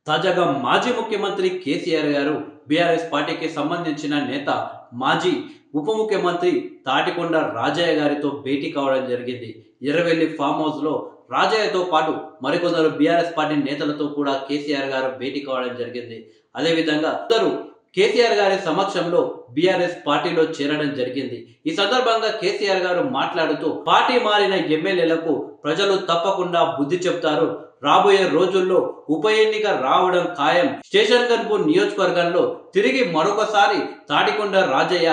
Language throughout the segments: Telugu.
తాజాగా మాజీ ముఖ్యమంత్రి కేసీఆర్ గారు బీఆర్ఎస్ పార్టీకి సంబంధించిన నేత మాజీ ఉప ముఖ్యమంత్రి తాటికొండ రాజయ్య గారితో భేటీ కావడం జరిగింది. ఎర్రవెల్లి ఫామ్ హౌస్లో రాజయ్యతో పాటు మరికొందరు బీఆర్ఎస్ పార్టీ నేతలతో కూడా కేసీఆర్ గారు భేటీ కావడం జరిగింది. అదేవిధంగా అందరూ కేసీఆర్ గారి సమక్షంలో బీఆర్ఎస్ పార్టీలో చేరడం జరిగింది. ఈ సందర్భంగా కేసీఆర్ గారు మాట్లాడుతూ పార్టీ మారిన ఎమ్మెల్యేలకు ప్రజలు తప్పకుండా బుద్ధి చెప్తారు. రాబోయే రోజుల్లో ఉప ఎన్నిక రావడం ఖాయం. స్టేషన్ గన్పూర్ నియోజకవర్గంలో తిరిగి మరొకసారి తాటికొండ రాజయ్య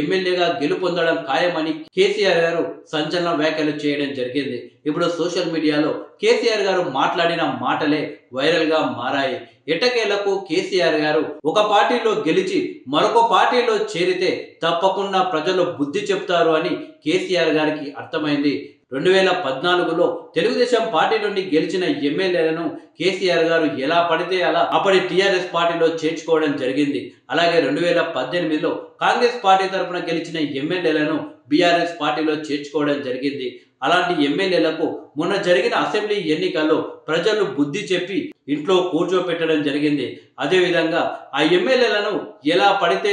ఎమ్మెల్యేగా గెలుపొందడం ఖాయమని కేసీఆర్ గారు సంచలన వ్యాఖ్యలు చేయడం జరిగింది. ఇప్పుడు సోషల్ మీడియాలో కేసీఆర్ గారు మాట్లాడిన మాటలే వైరల్ గా మారాయి. ఎట్టకేలకు కేసీఆర్ గారు ఒక పార్టీలో గెలిచి మరొక పార్టీలో చేరితే తప్పకుండా ప్రజలు బుద్ధి చెప్తారు అని కేసీఆర్ గారికి అర్థమైంది. 2014లో తెలుగుదేశం పార్టీ నుండి గెలిచిన ఎమ్మెల్యేలను కేసీఆర్ గారు ఎలా పడితే అలా అప్పటి టీఆర్ఎస్ పార్టీలో చేర్చుకోవడం జరిగింది. అలాగే 2018లో కాంగ్రెస్ పార్టీ తరఫున గెలిచిన ఎమ్మెల్యేలను బీఆర్ఎస్ పార్టీలో చేర్చుకోవడం జరిగింది. అలాంటి ఎమ్మెల్యేలకు మొన్న జరిగిన అసెంబ్లీ ఎన్నికల్లో ప్రజలు బుద్ధి చెప్పి ఇంట్లో కూర్చోపెట్టడం జరిగింది. అదేవిధంగా ఆ ఎమ్మెల్యేలను ఎలా పడితే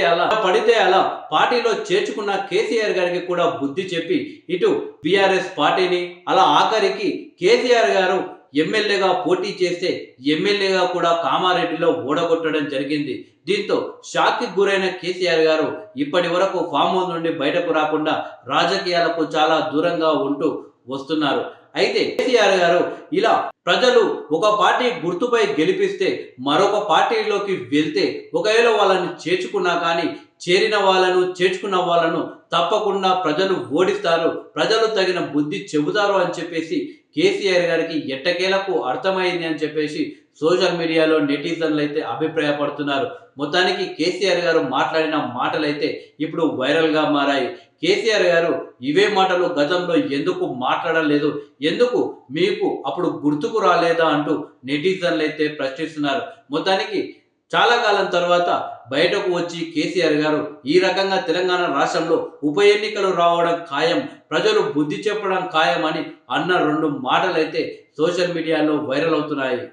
అలా పార్టీలో చేర్చుకున్న కేసీఆర్ గారికి కూడా బుద్ధి చెప్పి ఇటు బీఆర్ఎస్ పార్టీని అలా ఆఖరికి కేసీఆర్ గారు ఎమ్మెల్యేగా పోటీ చేస్తే ఎమ్మెల్యేగా కూడా కామారెడ్డిలో ఓడగొట్టడం జరిగింది. దీంతో షాక్కి గురైన కేసీఆర్ గారు ఇప్పటి వరకు ఫామ్ హౌస్ నుండి బయటకు రాకుండా రాజకీయాలకు చాలా దూరంగా ఉంటూ వస్తున్నారు. అయితే కేసీఆర్ గారు ఇలా ప్రజలు ఒక పార్టీ గుర్తుపై గెలిపిస్తే మరొక పార్టీలోకి వెళ్తే ఒకవేళ వాళ్ళని చేర్చుకున్నా కానీ చేర్చుకున్న వాళ్ళను తప్పకుండా ప్రజలు ఓడిస్తారు, ప్రజలు తగిన బుద్ధి చెబుతారు అని చెప్పేసి కేసీఆర్ గారికి ఎట్టకేలకు అర్థమైంది అని చెప్పేసి సోషల్ మీడియాలో నెటిజన్లు అయితే అభిప్రాయపడుతున్నారు. మొత్తానికి కేసీఆర్ గారు మాట్లాడిన మాటలైతే ఇప్పుడు వైరల్గా మారాయి. కేసీఆర్ గారు ఇవే మాటలు గతంలో ఎందుకు మాట్లాడలేదు, ఎందుకు మీకు అప్పుడు గుర్తుకు రాలేదా అంటూ నెటిజన్లు అయితే ప్రశ్నిస్తున్నారు. మొత్తానికి చాలా కాలం తర్వాత బయటకు వచ్చి కేసీఆర్ గారు ఈ రకంగా తెలంగాణ రాష్ట్రంలో ఉప ఎన్నికలు రావడం ఖాయం, ప్రజలు బుద్ధి చెప్పడం ఖాయం అని అన్న రెండు మాటలైతే సోషల్ మీడియాలో వైరల్ అవుతున్నాయి.